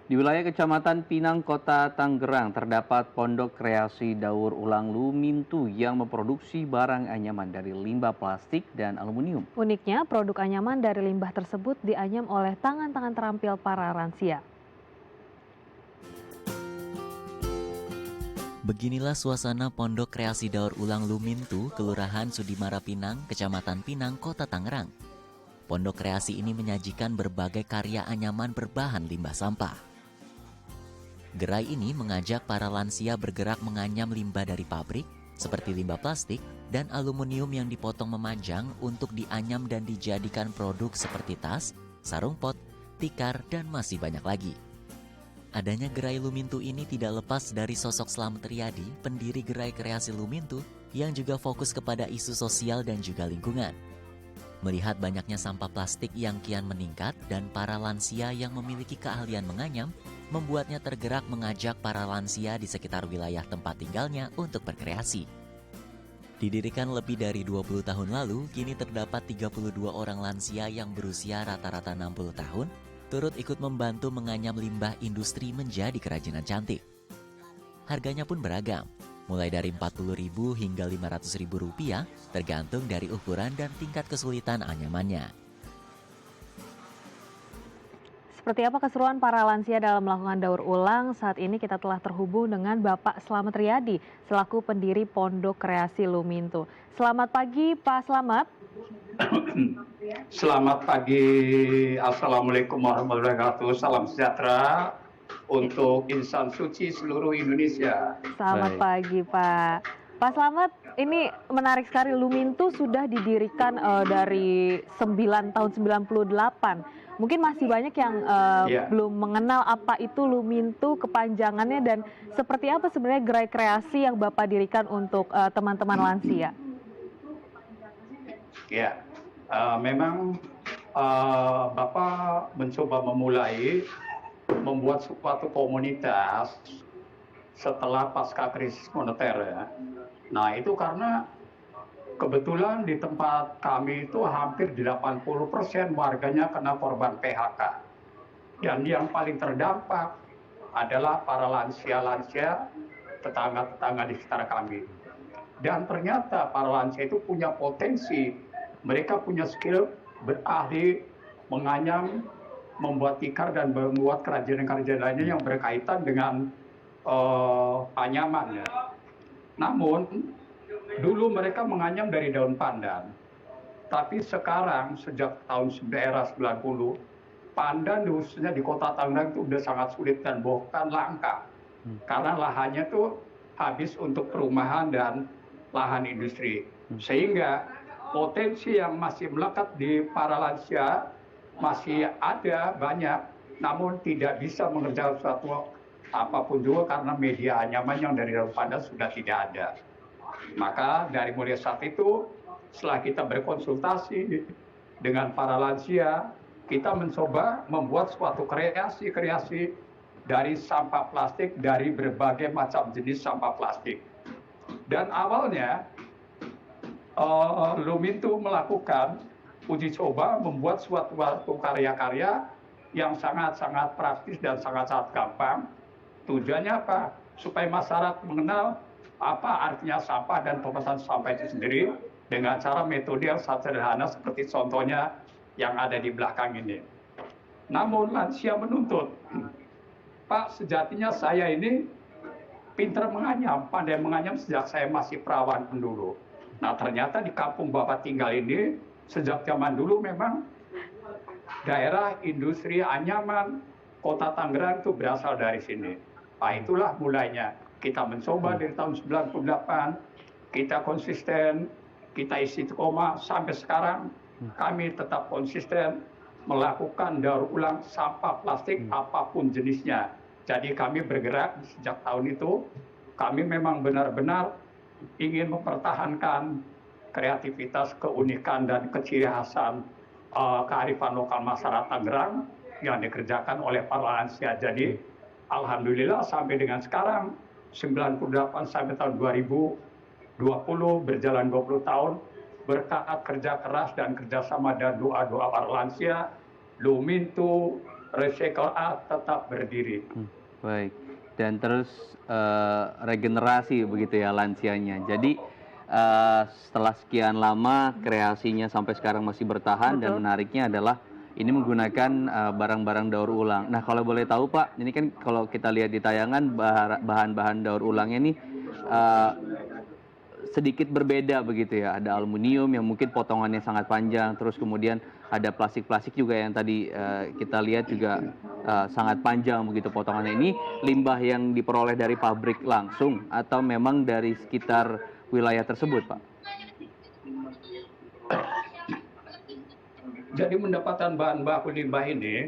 Di wilayah Kecamatan Pinang, Kota Tangerang, terdapat pondok kreasi daur ulang Lumintu yang memproduksi barang anyaman dari limbah plastik dan aluminium. Uniknya, produk anyaman dari limbah tersebut dianyam oleh tangan-tangan terampil para lansia. Beginilah suasana Pondok Kreasi Daur Ulang Lumintu, Kelurahan Sudimara Pinang, Kecamatan Pinang, Kota Tangerang. Pondok kreasi ini menyajikan berbagai karya anyaman berbahan limbah sampah. Gerai ini mengajak para lansia bergerak menganyam limbah dari pabrik, seperti limbah plastik dan aluminium yang dipotong memanjang untuk dianyam dan dijadikan produk seperti tas, sarung pot, tikar, dan masih banyak lagi. Adanya gerai Lumintu ini tidak lepas dari sosok Slamet Riyadi, pendiri gerai kreasi Lumintu, yang juga fokus kepada isu sosial dan juga lingkungan. Melihat banyaknya sampah plastik yang kian meningkat dan para lansia yang memiliki keahlian menganyam, membuatnya tergerak mengajak para lansia di sekitar wilayah tempat tinggalnya untuk berkreasi. Didirikan lebih dari 20 tahun lalu, kini terdapat 32 orang lansia yang berusia rata-rata 60 tahun, turut ikut membantu menganyam limbah industri menjadi kerajinan cantik. Harganya pun beragam, mulai dari Rp40.000 hingga Rp500.000, tergantung dari ukuran dan tingkat kesulitan anyamannya. Seperti apa keseruan para lansia dalam melakukan daur ulang? Saat ini kita telah terhubung dengan Bapak Slamet Riyadi, selaku pendiri Pondok Kreasi Lumintu. Selamat pagi, Pak Slamet. Selamat pagi, Assalamualaikum warahmatullahi wabarakatuh. Salam sejahtera untuk insan suci seluruh Indonesia. Selamat pagi, Pak. Pak Slamet, ini menarik sekali. Lumintu sudah didirikan dari 9 tahun 98. Mungkin masih banyak yang belum mengenal apa itu Lumintu, kepanjangannya, dan seperti apa sebenarnya gerai kreasi yang Bapak dirikan untuk teman-teman lansia. Ya, memang Bapak mencoba memulai membuat suatu komunitas setelah pasca krisis moneter ya. Nah itu karena kebetulan di tempat kami itu hampir 80% warganya kena korban PHK. Dan yang paling terdampak adalah para lansia-lansia tetangga-tetangga di sekitar kami. Dan ternyata para lansia itu punya potensi. Mereka punya skill, berahli, menganyam, membuat tikar, dan membuat kerajinan-kerajinan lainnya yang berkaitan dengan anyaman. Ya. Namun, dulu mereka menganyam dari daun pandan. Tapi sekarang, sejak tahun era 90, pandan khususnya di kota Tangerang itu sudah sangat sulit dan bahkan langka. Karena lahannya itu habis untuk perumahan dan lahan industri. Sehingga potensi yang masih melekat di para lansia masih ada banyak, namun tidak bisa mengerjakan sesuatu apapun juga karena media anyaman yang dari daun pandan sudah tidak ada. Maka dari mulai saat itu, setelah kita berkonsultasi dengan para lansia, kita mencoba membuat suatu kreasi-kreasi dari sampah plastik, dari berbagai macam jenis sampah plastik. Dan awalnya Lumintu melakukan uji coba membuat suatu karya-karya yang sangat-sangat praktis dan sangat-sangat gampang. Tujuannya apa? Supaya masyarakat mengenal apa artinya sampah dan pemetasan sampah itu sendiri dengan cara metode yang sangat sederhana seperti contohnya yang ada di belakang ini. Namun lansia menuntut, Pak, sejatinya saya ini pintar menganyam, pandai menganyam sejak saya masih perawan dulu. Nah ternyata di kampung Bapak tinggal ini, sejak zaman dulu memang daerah industri anyaman kota Tangerang itu berasal dari sini. Nah itulah mulainya. Kita mencoba dari tahun 98, kita konsisten, kita istiqomah sampai sekarang kami tetap konsisten melakukan daur ulang sampah plastik apapun jenisnya. Jadi kami bergerak sejak tahun itu, kami memang benar-benar ingin mempertahankan kreativitas, keunikan, dan keciri khasan kearifan lokal masyarakat Tangerang yang dikerjakan oleh para lansia. Jadi alhamdulillah sampai dengan sekarang 98 sampai tahun 2020 berjalan 20 tahun berkat kerja keras dan kerjasama dan doa-doa para lansia, Lumintu Recycle A tetap berdiri. Baik. Dan terus regenerasi begitu ya lansianya. Jadi setelah sekian lama kreasinya sampai sekarang masih bertahan dan Betul. menariknya adalah ini menggunakan barang-barang daur ulang. Nah, kalau boleh tahu Pak, ini kan kalau kita lihat di tayangan bahan-bahan daur ulangnya nih eh, sedikit berbeda begitu ya. Ada aluminium yang mungkin potongannya sangat panjang, terus kemudian ada plastik-plastik juga yang tadi kita lihat juga sangat panjang begitu potongannya. Ini limbah yang diperoleh dari pabrik langsung atau memang dari sekitar wilayah tersebut, Pak? Jadi mendapatkan bahan baku limbah ini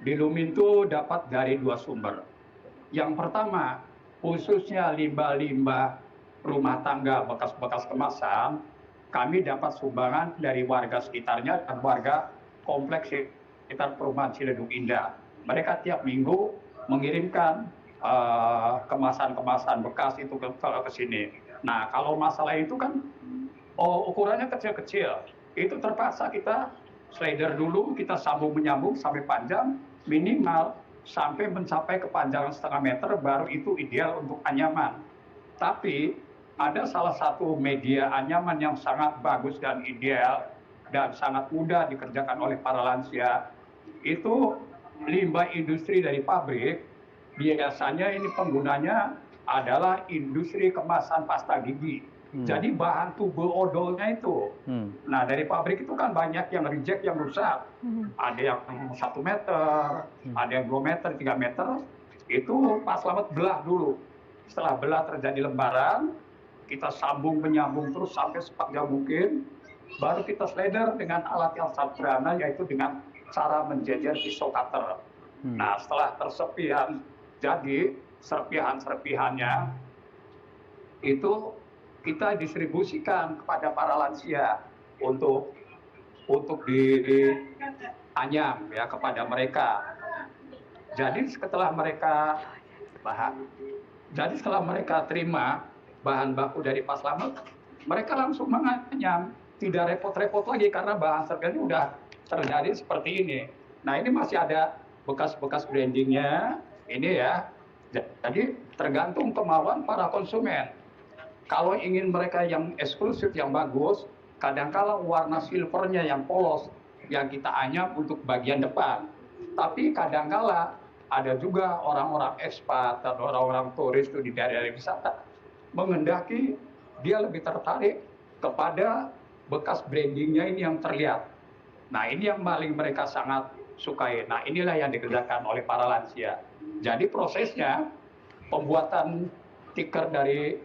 di Lumintu dapat dari 2 sumber. Yang pertama, khususnya limbah-limbah rumah tangga bekas-bekas kemasan, kami dapat sumbangan dari warga sekitarnya dan warga kompleks sekitar perumahan Ciledug Indah. Mereka tiap minggu mengirimkan kemasan-kemasan bekas itu ke sini. Nah, kalau masalah itu kan ukurannya kecil-kecil, itu terpaksa kita slider dulu, kita sambung menyambung sampai panjang, minimal sampai mencapai kepanjangan 0,5 meter, baru itu ideal untuk anyaman. Tapi ada salah satu media anyaman yang sangat bagus dan ideal dan sangat mudah dikerjakan oleh para lansia, itu limbah industri dari pabrik. Biasanya ini penggunanya adalah industri kemasan pasta gigi. Jadi bahan tube odolnya itu. Nah, dari pabrik itu kan banyak yang reject, yang rusak. Ada yang 1 meter, ada yang 2 meter, 3 meter. Itu Pak Slamet belah dulu. Setelah belah terjadi lembaran, kita sambung menyambung terus sampai sepanjang mungkin. Baru kita slider dengan alat yang sederhana, yaitu dengan cara menjejer pisau cutter. Nah, setelah terserpihan, jadi serpihan-serpihannya itu kita distribusikan kepada para lansia untuk dianyam ya kepada mereka. Jadi setelah mereka terima bahan baku dari Pak Slamet, mereka langsung menganyam, tidak repot-repot lagi karena bahan serpihannya udah terjadi seperti ini. Nah, ini masih ada bekas-bekas brandingnya ini ya. Jadi tergantung kemauan para konsumen. Kalau ingin mereka yang eksklusif, yang bagus, kadangkala warna silvernya yang polos, yang kita anyam untuk bagian depan. Tapi kadangkala ada juga orang-orang ekspat dan orang-orang turis itu di daerah wisata mengendaki dia lebih tertarik kepada bekas brandingnya ini yang terlihat. Nah, ini yang paling mereka sangat sukai. Nah, inilah yang dikerjakan oleh para lansia. Jadi prosesnya pembuatan stiker dari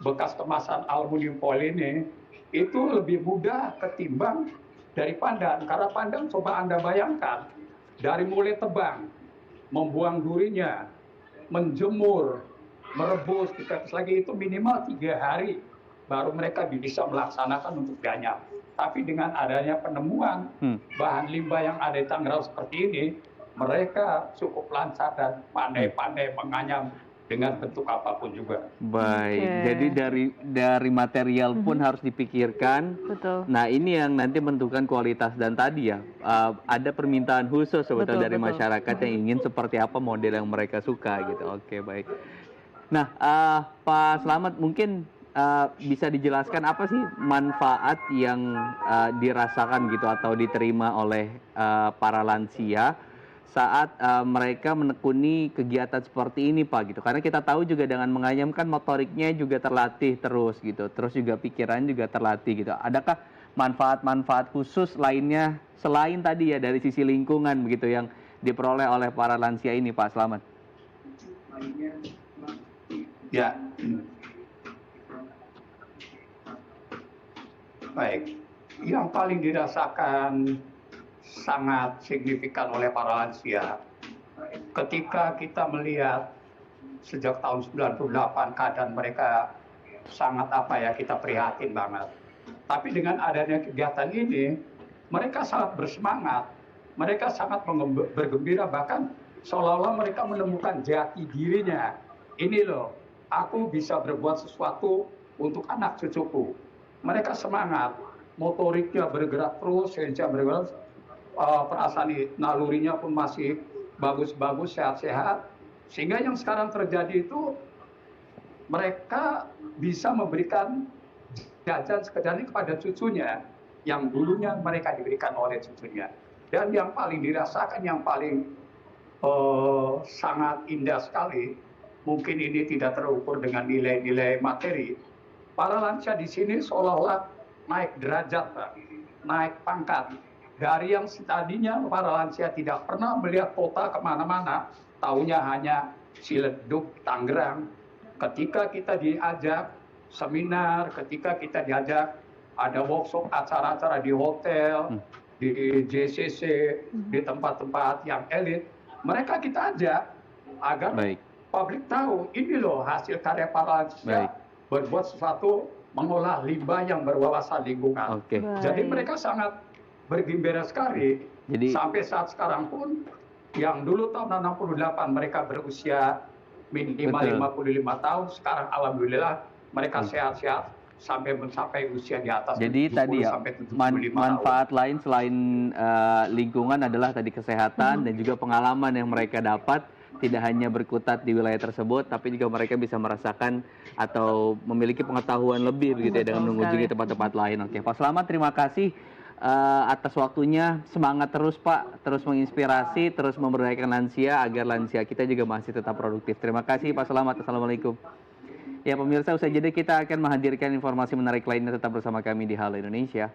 bekas kemasan aluminium foil ini itu lebih mudah ketimbang dari pandan. Karena pandan coba Anda bayangkan, dari mulai tebang, membuang durinya, menjemur, merebus, ditetes lagi itu minimal 3 hari baru mereka bisa melaksanakan untuk dianyam. Tapi dengan adanya penemuan bahan limbah yang ada di Tangerang seperti ini, mereka cukup lancar dan pandai-pandai menganyam dengan bentuk apapun juga. Baik, jadi dari material pun harus dipikirkan. Betul. Nah, ini yang nanti menentukan kualitas dan tadi ya ada permintaan khusus sebetulnya dari masyarakat yang ingin seperti apa model yang mereka suka gitu. Oke, baik. Nah, Pak Slamet mungkin bisa dijelaskan apa sih manfaat yang dirasakan gitu atau diterima oleh para lansia saat mereka menekuni kegiatan seperti ini, Pak, gitu. Karena kita tahu juga dengan menganyamkan motoriknya juga terlatih terus gitu. Terus juga pikiran juga terlatih gitu. Adakah manfaat-manfaat khusus lainnya selain tadi ya dari sisi lingkungan begitu yang diperoleh oleh para lansia ini, Pak Slamet? Ya. Baik. Yang paling dirasakan sangat signifikan oleh para lansia ketika kita melihat sejak tahun 98 keadaan mereka sangat kita prihatin banget. Tapi dengan adanya kegiatan ini, mereka sangat bersemangat, mereka sangat bergembira, bahkan seolah-olah mereka menemukan jati dirinya. Ini loh, aku bisa berbuat sesuatu untuk anak cucuku. Mereka semangat, motoriknya bergerak terus, sehingga bergerak. perasaan nalurinya pun masih bagus-bagus, sehat-sehat. Sehingga yang sekarang terjadi itu mereka bisa memberikan jajan sekedar ini kepada cucunya yang dulunya mereka diberikan oleh cucunya. Dan yang paling dirasakan, yang paling sangat indah sekali, mungkin ini tidak terukur dengan nilai-nilai materi. Para lansia di sini seolah-olah naik derajat, Pak, naik pangkat. Dari yang tadinya para lansia tidak pernah melihat kota kemana-mana, taunya hanya Ciledug, Tangerang. Ketika kita diajak seminar, ketika kita diajak ada workshop, acara-acara di hotel, di JCC, di tempat-tempat yang elit, mereka kita ajak agar publik tahu ini loh hasil karya para lansia berbuat sesuatu, mengolah limbah yang berwawasan lingkungan. Jadi mereka sangat bergembira sekali. Jadi, sampai saat sekarang pun yang dulu tahun 68 mereka berusia minimal 55 tahun, sekarang alhamdulillah mereka sehat-sehat sampai mencapai usia di atas. Jadi 70 tadi ya, sampai 75 manfaat tahun. lain selain lingkungan adalah tadi kesehatan dan juga pengalaman yang mereka dapat tidak hanya berkutat di wilayah tersebut, tapi juga mereka bisa merasakan atau memiliki pengetahuan lebih begitu ya dengan mengunjungi tempat-tempat lain. Oke, Pak Slamet, terima kasih atas waktunya. Semangat terus Pak, terus menginspirasi, terus memberdayakan lansia agar lansia kita juga masih tetap produktif. Terima kasih Pak Slamet. Assalamualaikum. Ya pemirsa, usai jeda kita akan menghadirkan informasi menarik lainnya, tetap bersama kami di Halo Indonesia.